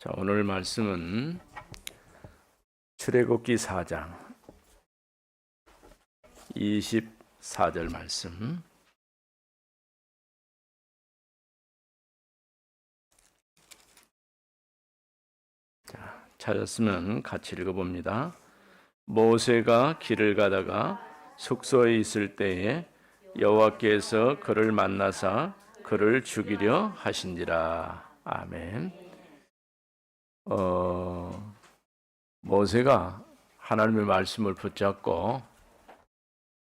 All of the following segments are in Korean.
자, 오늘 말씀은 출애굽기 4장 24절 말씀. 자, 찾았으면 같이 읽어봅니다. 모세가 길을 가다가 숙소에 있을 때에 여호와께서 그를 만나사 그를 죽이려 하신지라. 아멘. 모세가 하나님의 말씀을 붙잡고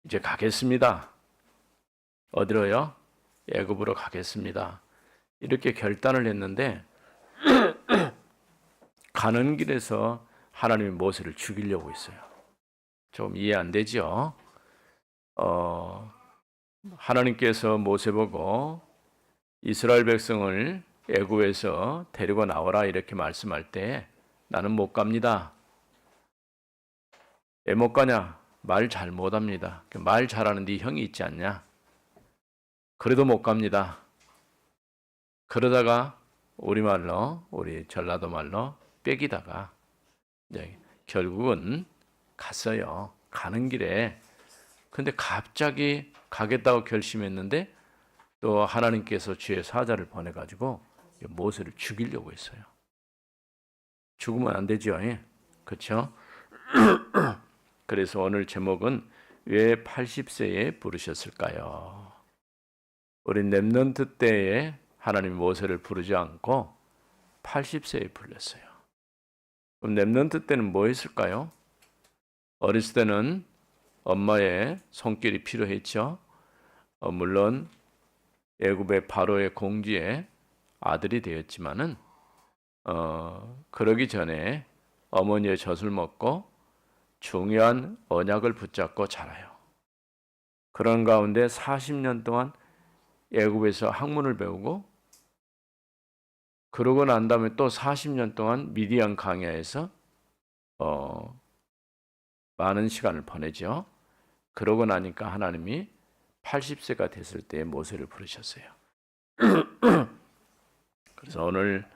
이제 가겠습니다. 어디로요? 애굽으로 가겠습니다. 이렇게 결단을 했는데 가는 길에서 하나님이 모세를 죽이려고 했어요. 좀 이해 안 되죠? 하나님께서 모세 보고 이스라엘 백성을 애굽에서 데리고 나오라 이렇게 말씀할 때 나는 못 갑니다. 왜 못 가냐? 말 잘 못합니다. 말 잘하는 네 형이 있지 않냐? 그래도 못 갑니다. 그러다가 우리 전라도 말로 빽이다가 결국은 갔어요. 가는 길에. 근데 갑자기 가겠다고 결심했는데 또 하나님께서 주의 사자를 보내가지고 모세를 죽이려고 했어요. 죽으면 안 되죠. 그렇죠? 그래서 오늘 제목은 왜 80세에 부르셨을까요? 우리 렘넌트 때에 하나님이 모세를 부르지 않고 80세에 불렀어요. 그럼 렘넌트 때는 뭐 했을까요? 어렸을 때는 엄마의 손길이 필요했죠. 물론 애굽의 바로의 공주의 아들이 되었지만은 그러기 전에 어머니의 젖을 먹고 중요한 언약을 붙잡고 자라요. 그런 가운데 40년 동안 애굽에서 학문을 배우고 그러고 난 다음에 또 40년 동안 미디안 광야에서 많은 시간을 보내죠. 그러고 나니까 하나님이 80세가 됐을 때 모세를 부르셨어요. 그래서 오늘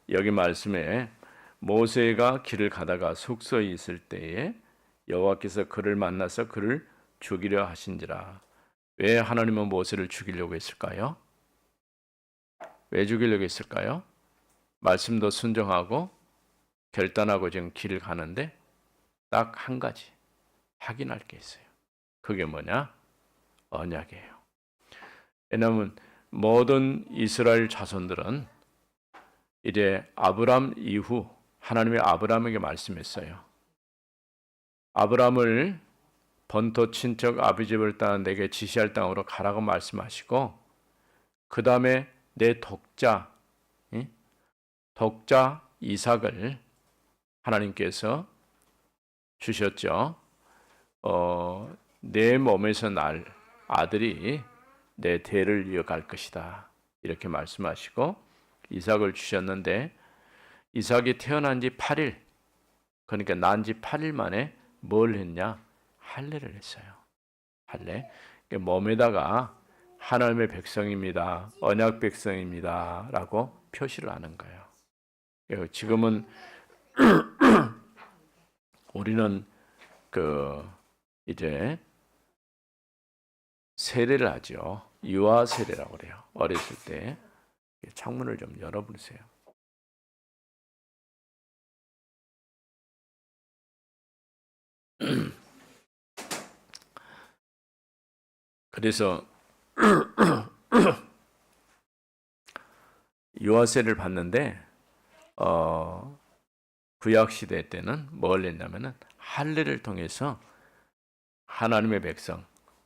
여기 말씀에 모세가 길을 가다가 숙소에 있을 때에 여호와께서 그를 만나서 그를 죽이려 하신지라. 왜 하나님은 모세를 죽이려고 했을까요? 왜 죽이려고 했을까요? 말씀도 순종하고 결단하고 지금 길을 가는데 딱 한 가지 확인할 게 있어요. 그게 뭐냐? 언약이에요. 왜냐하면 모든 이스라엘 자손들은 이제 아브람 이후 하나님이 아브람에게 말씀했어요. 아브람을 본토 친척 아비집을 따라 내게 지시할 땅으로 가라고 말씀하시고 그 다음에 내 독자 이삭을 하나님께서 주셨죠. 내 몸에서 날 아들이 내 대를 이어갈 것이다. 이렇게 말씀하시고 이삭을 주셨는데 이삭이 태어난 지 8일, 그러니까 난 지 8일 만에 뭘 했냐? 할례를 했어요. 할례. 그러니까 몸에다가 하나님의 백성입니다. 언약 백성입니다. 라고 표시를 하는 거예요. 지금은 우리는 이제 세례를 하죠. 유아 세례라고 그래요. 어렸을 때. 창문을 좀 열어보세요. 그래서 유아세를 받는데 구약 시대 때는 뭘 했냐면은 할례를 통해서 하나님의 백성,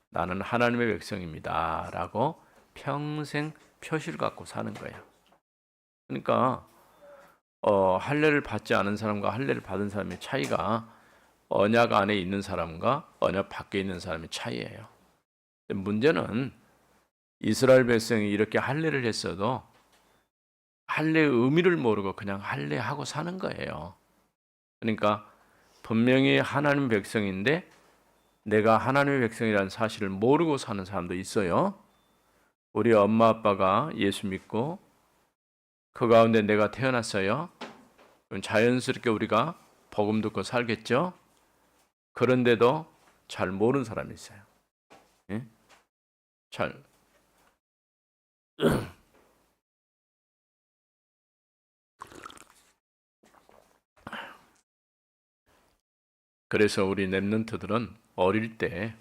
나는 하나님의 백성입니다라고 평생 표시를 갖고 사는 거예요. 그러니까 할례를 받지 않은 사람과 할례를 받은 사람의 차이가 언약 안에 있는 사람과 언약 밖에 있는 사람의 차이예요. 문제는 이스라엘 백성이 이렇게 할례를 했어도 할례의 의미를 모르고 그냥 할례하고 사는 거예요. 그러니까 분명히 하나님 백성인데 내가 하나님의 백성이라는 사실을 모르고 사는 사람도 있어요. 우리 엄마 아빠가 예수 믿고 그 가운데 내가 태어났어요. 그럼 자연스럽게 우리가 복음 듣고 살겠죠? 그런데도 잘 모르는 사람이 있어요. 예? 잘 그래서 우리 랩런트들은 어릴 때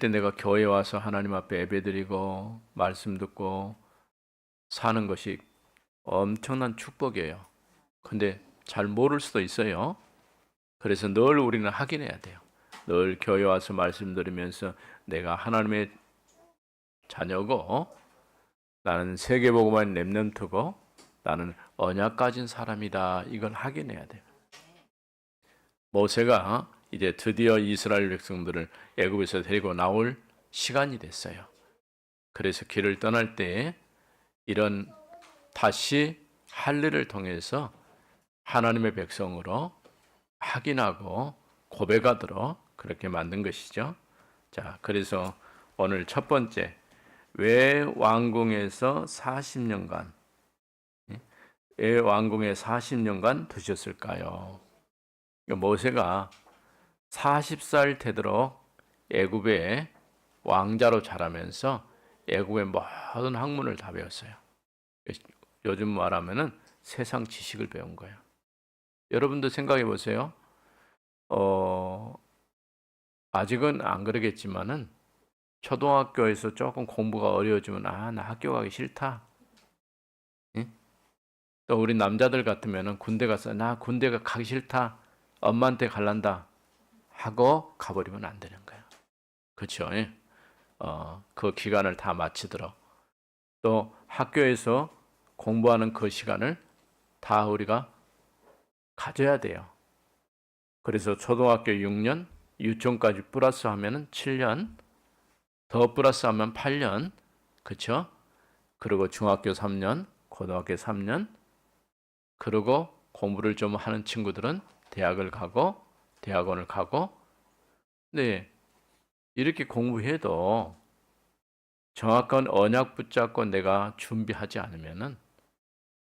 내가 교회 와서 하나님 앞에 예배드리고 말씀 듣고 사는 것이 엄청난 축복이에요. 근데 잘 모를 수도 있어요. 그래서 늘 우리는 확인해야 돼요. 늘 교회 와서 말씀 들으면서 내가 하나님의 자녀고 나는 세계복음화의 랩런트고 나는 언약 가진 사람이다. 이걸 확인해야 돼요. 모세가 이제 드디어 이스라엘 백성들을 애굽에서 데리고 나올 시간이 됐어요. 그래서 길을 떠날 때 이런 다시 할례를 통해서 하나님의 백성으로 확인하고 고백하도록 그렇게 만든 것이죠. 자, 그래서 오늘 첫 번째, 왜 왕궁에서 40년간 왜 왕궁에 40년간 두셨을까요? 모세가 40살 되도록 애굽의 왕자로 자라면서 애굽의 모든 학문을 다 배웠어요. 요즘 말하면은 세상 지식을 배운 거예요. 여러분도 생각해 보세요. 아직은 안 그러겠지만은 초등학교에서 조금 공부가 어려워지면 나 학교 가기 싫다. 응? 또 우리 남자들 같으면은 군대 가서 나 군대가 가기 싫다. 엄마한테 갈란다 하고 가버리면 안 되는 거야. 그렇죠? 그 기간을 다 마치도록 또 학교에서 공부하는 그 시간을 다 우리가 가져야 돼요. 그래서 초등학교 6년, 유치원까지 플러스 하면은 7년, 더 플러스 하면 8년, 그렇죠? 그리고 중학교 3년, 고등학교 3년, 그리고 공부를 좀 하는 친구들은 대학을 가고 대학원을 가고, 네, 이렇게 공부해도 정확한 언약 붙잡고 내가 준비하지 않으면은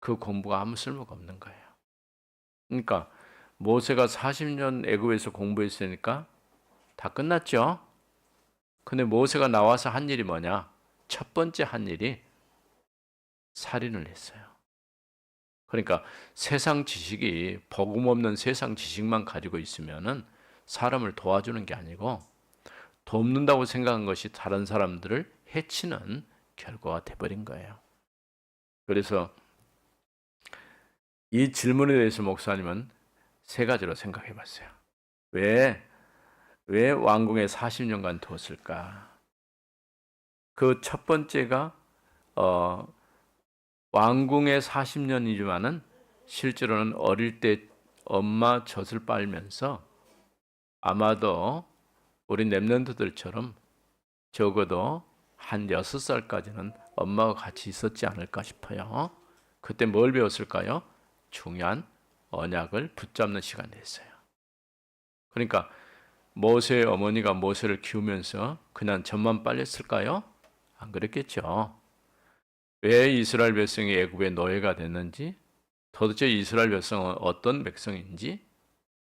그 공부가 아무 쓸모가 없는 거예요. 그러니까 모세가 40년 애굽에서 공부했으니까 다 끝났죠. 근데 모세가 나와서 한 일이 뭐냐? 첫 번째 한 일이 살인을 했어요. 그러니까 세상 지식이 복음 없는 세상 지식만 가지고 있으면은 사람을 도와주는 게 아니고 돕는다고 생각한 것이 다른 사람들을 해치는 결과가 돼버린 거예요. 그래서 이 질문에 대해서 목사님은 세 가지로 생각해 봤어요. 왜 왕궁에 40년간 두었을까? 그 첫 번째가 왕궁에 40년이지만은 실제로는 어릴 때 엄마 젖을 빨면서 아마도 우리 랩런트들처럼 적어도 한 6살까지는 엄마가 같이 있었지 않을까 싶어요. 그때 뭘 배웠을까요? 중요한 언약을 붙잡는 시간이 됐어요. 그러니까 모세의 어머니가 모세를 키우면서 그냥 젖만 빨렸을까요? 안 그랬겠죠. 왜 이스라엘 백성이 애굽의 노예가 됐는지, 도대체 이스라엘 백성은 어떤 백성인지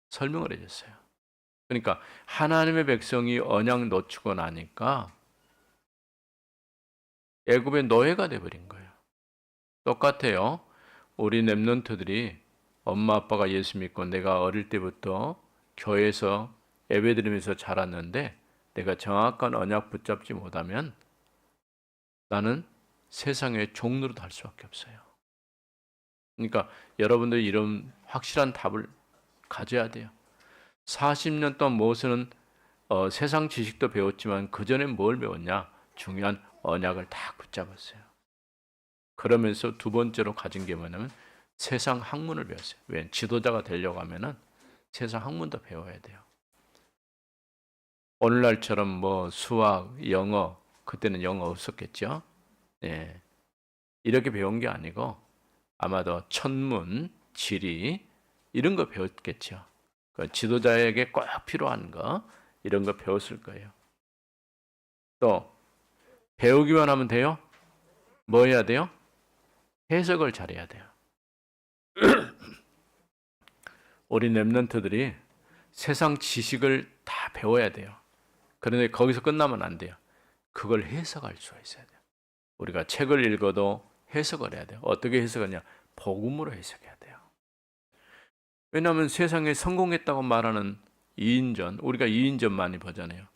설명을 해줬어요. 그러니까 하나님의 백성이 언약 놓치고 나니까 애굽의 노예가 돼버린 거예요. 똑같아요. 우리 랩런트들이 엄마 아빠가 예수 믿고 내가 어릴 때부터 교회에서 예배드리면서 자랐는데 내가 정확한 언약 붙잡지 못하면 나는 세상의 종로로 달 수밖에 없어요. 그러니까 여러분들이 이런 확실한 답을 가져야 돼요. 40년 동안 모세는 세상 지식도 배웠지만 그 전에 뭘 배웠냐? 중요한 언약을 다 붙잡았어요. 그러면서 두 번째로 가진 게 뭐냐면 세상 학문을 배웠어요. 왜? 지도자가 되려고 하면은 세상 학문도 배워야 돼요. 오늘날처럼 뭐 수학, 영어, 그때는 영어 없었겠죠. 예. 이렇게 배운 게 아니고 아마도 천문, 지리 이런 거 배웠겠죠. 그 지도자에게 꼭 필요한 거 이런 거 배웠을 거예요. 또 배우기만 하면 돼요? 뭐 해야 돼요? 해석을 잘해야 돼요. 우리 렘넌트들이 세상 지식을 다 배워야 돼요. 그런데 거기서 끝나면 안 돼요. 그걸 해석할 수가 있어야 돼요. 우리가 책을 읽어도 해석을 해야 돼요. 어떻게 해석하냐? 복음으로 해석해야 돼요. 왜냐하면 세상에 성공했다고 말하는 2인전, 우리가 2인전 많이 보잖아요.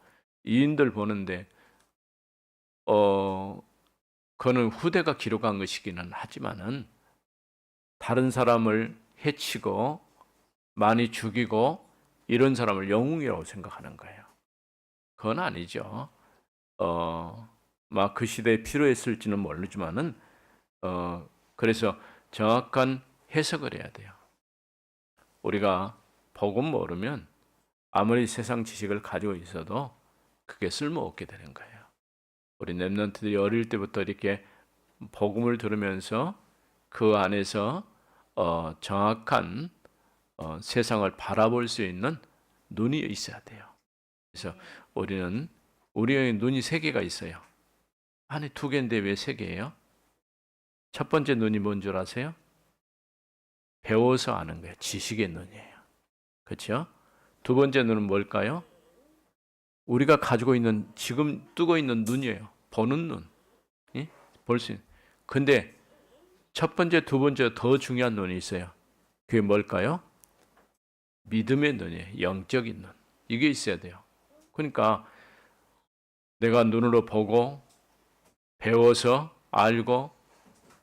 2인들 보는데 그거는 후대가 기록한 것이기는 하지만은 다른 사람을 해치고 많이 죽이고 이런 사람을 영웅이라고 생각하는 거예요. 그건 아니죠. 막 그 시대에 필요했을지는 모르지만은 그래서 정확한 해석을 해야 돼요. 우리가 복음 모르면 아무리 세상 지식을 가지고 있어도 그게 쓸모없게 되는 거예요. 우리 렘넌트들이 어릴 때부터 이렇게 복음을 들으면서 그 안에서 정확한 세상을 바라볼 수 있는 눈이 있어야 돼요. 그래서 우리의 눈이 세 개가 있어요. 안에 두 개인데 왜 세 개예요? 첫 번째 눈이 뭔 줄 아세요? 배워서 아는 거예요. 지식의 눈이에요. 그렇죠? 두 번째 눈은 뭘까요? 우리가 가지고 있는 지금 뜨고 있는 눈이에요. 보는 눈. 예? 볼 수 있는. 근데 첫 번째, 두 번째 더 중요한 눈이 있어요. 그게 뭘까요? 믿음의 눈이에요. 영적인 눈. 이게 있어야 돼요. 그러니까 내가 눈으로 보고 배워서 알고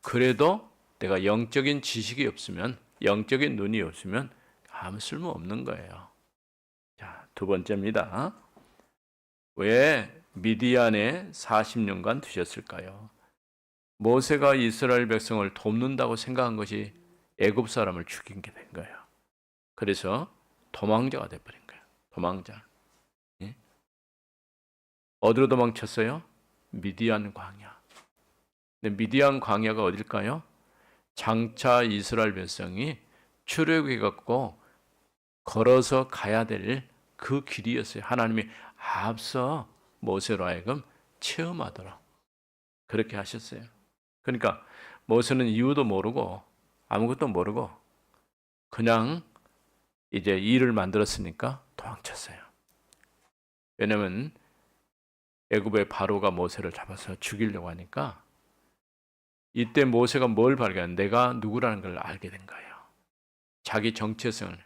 그래도 내가 영적인 지식이 없으면 영적인 눈이 없으면 아무 쓸모 없는 거예요. 자, 두 번째입니다. 왜 미디안에 40년간 두셨을까요? 모세가 이스라엘 백성을 돕는다고 생각한 것이 애굽 사람을 죽인 게 된 거예요. 그래서 도망자가 돼버린 거예요. 도망자. 예? 어디로 도망쳤어요? 미디안 광야. 근데 미디안 광야가 어딜까요? 장차 이스라엘 백성이 출애굽해갖고 걸어서 가야 될 그 길이었어요. 하나님이 앞서 모세로 하여금 체험하도록 그렇게 하셨어요. 그러니까 모세는 이유도 모르고 아무것도 모르고 그냥 이제 일을 만들었으니까 도망쳤어요. 왜냐하면 애굽의 바로가 모세를 잡아서 죽이려고 하니까 이때 모세가 뭘 발견한? 내가 누구라는 걸 알게 된 거예요. 자기 정체성을.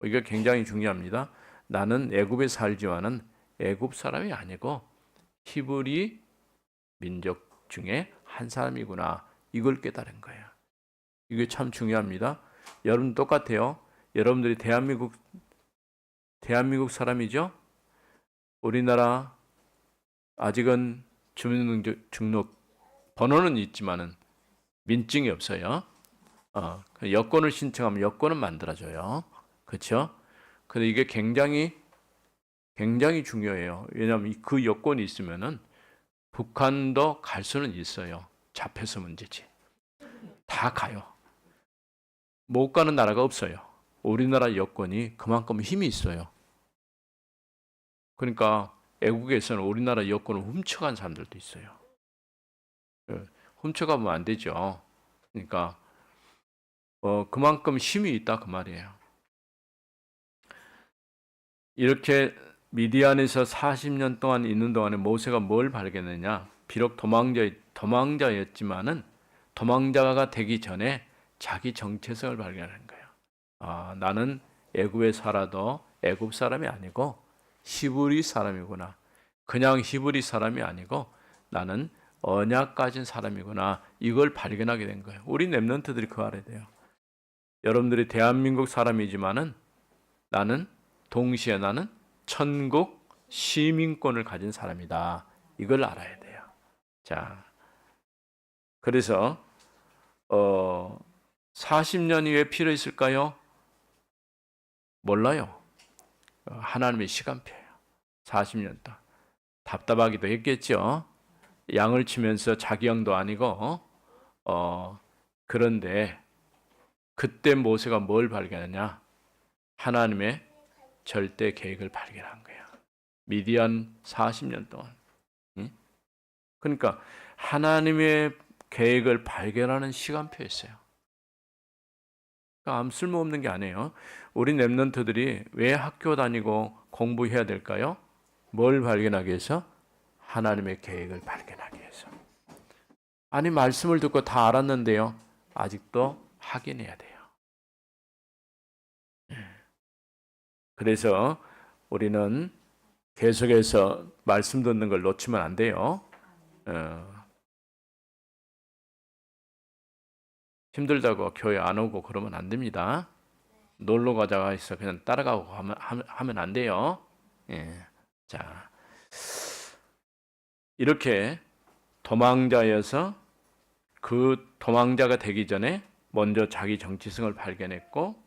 이게 굉장히 중요합니다. 나는 애굽에 살지만은 애굽 사람이 아니고 히브리 민족 중에 한 사람이구나. 이걸 깨달은 거예요. 이게 참 중요합니다. 여러분 똑같아요. 여러분들이 대한민국 사람이죠? 우리나라 아직은 주민등록 번호는 있지만은 민증이 없어요. 여권을 신청하면 여권은 만들어줘요. 그렇죠? 근데 이게 굉장히 중요해요. 왜냐하면 그 여권이 있으면은 북한도 갈 수는 있어요. 잡혀서 문제지. 다 가요. 못 가는 나라가 없어요. 우리나라 여권이 그만큼 힘이 있어요. 그러니까 애국에서는 우리나라 여권을 훔쳐간 사람들도 있어요. 훔쳐가면 안 되죠. 그러니까 그만큼 힘이 있다 그 말이에요. 이렇게 미디안에서 40년 동안 있는 동안에 모세가 뭘 발견했냐? 비록 도망자였지만은 도망자가 되기 전에 자기 정체성을 발견하는 거예요. 나는 애굽에 살아도 애굽 사람이 아니고 히브리 사람이구나. 그냥 히브리 사람이 아니고 나는 언약 가진 사람이구나. 이걸 발견하게 된 거예요. 우리 렘넌트들이 그거 알아야 돼요. 여러분들이 대한민국 사람이지만은 동시에 나는 천국 시민권을 가진 사람이다. 이걸 알아야 돼요. 자, 그래서 40년이 왜 필요했을까요? 몰라요. 하나님의 시간표예요. 40년 동안. 답답하기도 했겠죠. 양을 치면서 자기 양도 아니고 그런데 그때 모세가 뭘 발견하냐? 하나님의 절대 계획을 발견한 거예요. 미디안 40년 동안. 그러니까 하나님의 계획을 발견하는 시간표였어요. 아무 쓸모없는 게 아니에요. 우리 렘넌트들이 왜 학교 다니고 공부해야 될까요? 뭘 발견하기 위해서? 하나님의 계획을 발견하기 위해서. 아니, 말씀을 듣고 다 알았는데요. 아직도 확인해야 돼요. 그래서 우리는 계속해서 말씀 듣는 걸 놓치면 안 돼요. 힘들다고 교회 안 오고 그러면 안 됩니다. 놀러 가자고 해서 그냥 따라가고 하면 안 돼요. 예. 자, 이렇게 도망자여서 그 도망자가 되기 전에 먼저 자기 정체성을 발견했고,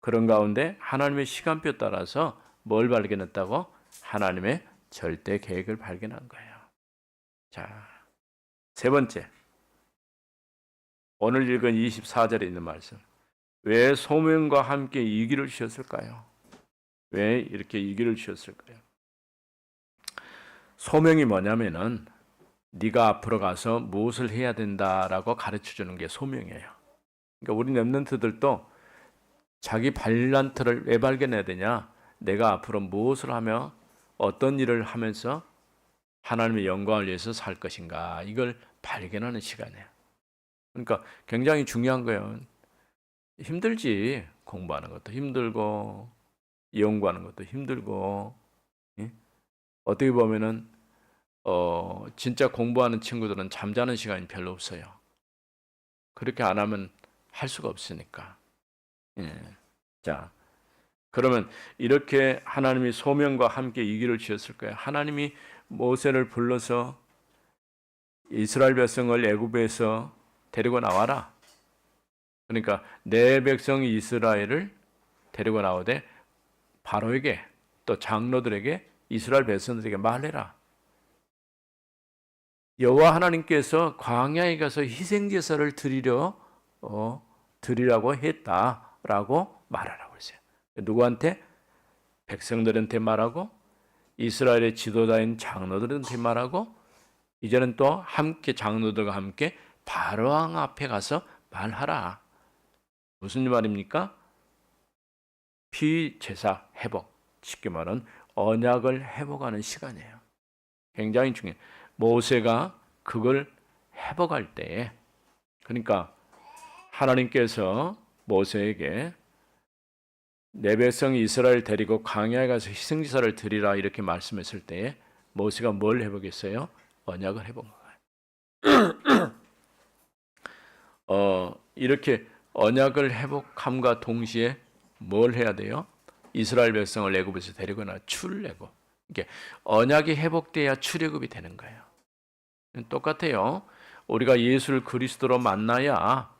그런 가운데 하나님의 시간표 따라서 뭘 발견했다고? 하나님의 절대 계획을 발견한 거예요. 자, 세 번째, 오늘 읽은 24절에 있는 말씀. 왜 소명과 함께 이 길을 주셨을까요? 왜 이렇게 이 길을 주셨을까요? 소명이 뭐냐면은 네가 앞으로 가서 무엇을 해야 된다라고 가르쳐 주는 게 소명이에요. 그러니까 우리 렘넌트들도 자기 발란트를 왜 발견해야 되냐? 내가 앞으로 무엇을 하며 어떤 일을 하면서 하나님의 영광을 위해서 살 것인가? 이걸 발견하는 시간이에요. 그러니까 굉장히 중요한 거예요. 힘들지. 공부하는 것도 힘들고 연구하는 것도 힘들고, 예? 어떻게 보면은 진짜 공부하는 친구들은 잠자는 시간이 별로 없어요. 그렇게 안 하면 할 수가 없으니까. 예. 자, 그러면 이렇게 하나님이 소명과 함께 이 길을 주셨을 거예요. 하나님이 모세를 불러서 이스라엘 백성을 애굽에서 데리고 나와라. 그러니까 내 백성 이스라엘을 데리고 나오되 바로에게 또 장로들에게 이스라엘 백성들에게 말해라. 여호와 하나님께서 광야에 가서 희생 제사를 드리라고 했다라고 말하라고 했어요. 누구한테? 백성들한테 말하고 이스라엘의 지도자인 장로들한테 말하고 이제는 또 함께 장로들과 함께 바로왕 앞에 가서 말하라. 무슨 말입니까? 피제사 회복, 쉽게 말하면 언약을 회복하는 시간이에요. 굉장히 중요해요. 모세가 그걸 회복할 때에, 그러니까 하나님께서 모세에게 내 백성 이스라엘 데리고 광야에 가서 희생제사를 드리라 이렇게 말씀했을 때에 모세가 뭘 회복했어요? 언약을 회복한 거예요. 이렇게 언약을 회복함과 동시에 뭘 해야 돼요? 이스라엘 백성을 애굽에서 데리고 나 출애굽. 이게 언약이 회복돼야 출애굽이 되는 거예요. 똑같아요. 우리가 예수를 그리스도로 만나야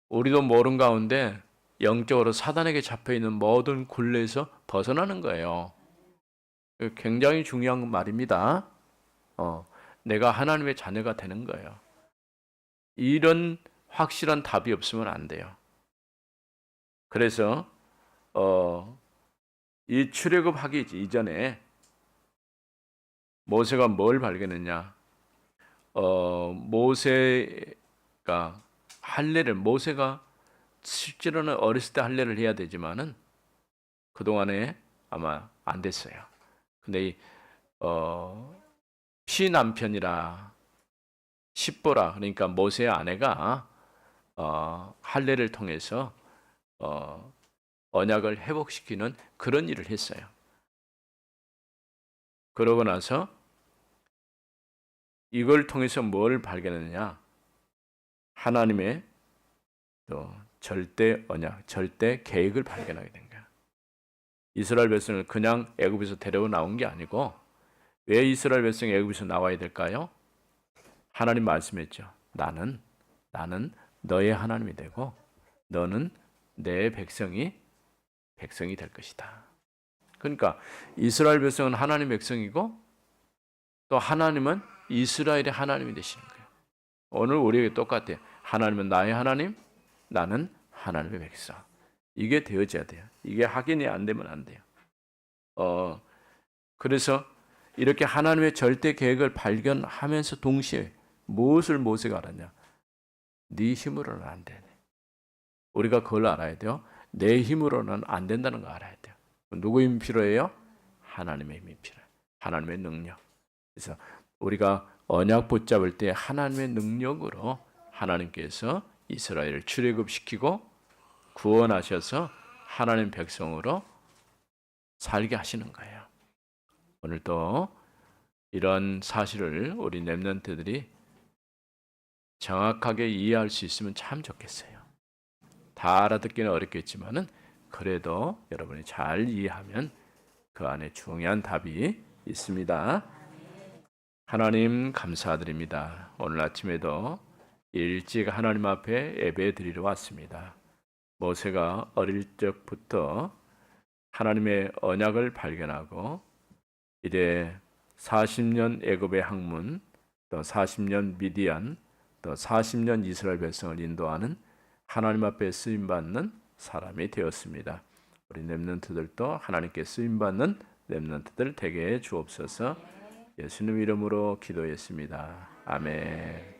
우리도 모른 가운데 영적으로 사단에게 잡혀 있는 모든 굴레에서 벗어나는 거예요. 굉장히 중요한 말입니다. 내가 하나님의 자녀가 되는 거예요. 이런 확실한 답이 없으면 안 돼요. 그래서 이 출애굽하기 이전에 모세가 뭘 발견했냐? 모세가 모세가 실제로는 어렸을 때 할례를 해야 되지만은 그동안에 아마 안 됐어요. 근데 피남편이라 십보라, 그러니까 모세의 아내가 할례를 통해서 언약을 회복시키는 그런 일을 했어요. 그러고 나서 이걸 통해서 뭘 발견했느냐? 하나님의 또 절대 언약, 절대 계획을 발견하게 된 거야. 이스라엘 백성을 그냥 애굽에서 데려오 나온 게 아니고, 왜 이스라엘 백성이 애굽에서 나와야 될까요? 하나님 말씀했죠. 나는 너의 하나님이 되고 너는 내 백성이 될 것이다. 그러니까 이스라엘 백성은 하나님 백성이고 또 하나님은 이스라엘의 하나님이 되시는 거예요. 오늘 우리에게 똑같아요. 하나님은 나의 하나님, 나는 하나님의 백성. 이게 되어져야 돼요. 이게 확인이 안 되면 안 돼요. 그래서 이렇게 하나님의 절대 계획을 발견하면서 동시에 무엇을 모세가 알았냐? 네 힘으로는 안 되네. 우리가 그걸 알아야 돼요. 내 힘으로는 안 된다는 거 알아야 돼요. 누구 힘이 필요해요? 하나님의 힘이 필요해요. 하나님의 능력. 그래서 우리가 언약 붙잡을 때 하나님의 능력으로 하나님께서 이스라엘을 출애굽시키고 구원하셔서 하나님 백성으로 살게 하시는 거예요. 오늘도 이런 사실을 우리 렘넌트들이 정확하게 이해할 수 있으면 참 좋겠어요. 다 알아듣기는 어렵겠지만은 그래도 여러분이 잘 이해하면 그 안에 중요한 답이 있습니다. 하나님 감사드립니다. 오늘 아침에도 일찍 하나님 앞에 예배 드리러 왔습니다. 모세가 어릴 적부터 하나님의 언약을 발견하고 이제 40년 애굽의 학문, 또 40년 미디안, 또 40년 이스라엘 백성을 인도하는 하나님 앞에 쓰임 받는 사람이 되었습니다. 우리 렘넌트들도 하나님께 쓰임 받는 렘넌트들 되게 해 주옵소서. 예수님 이름으로 기도했습니다. 아멘.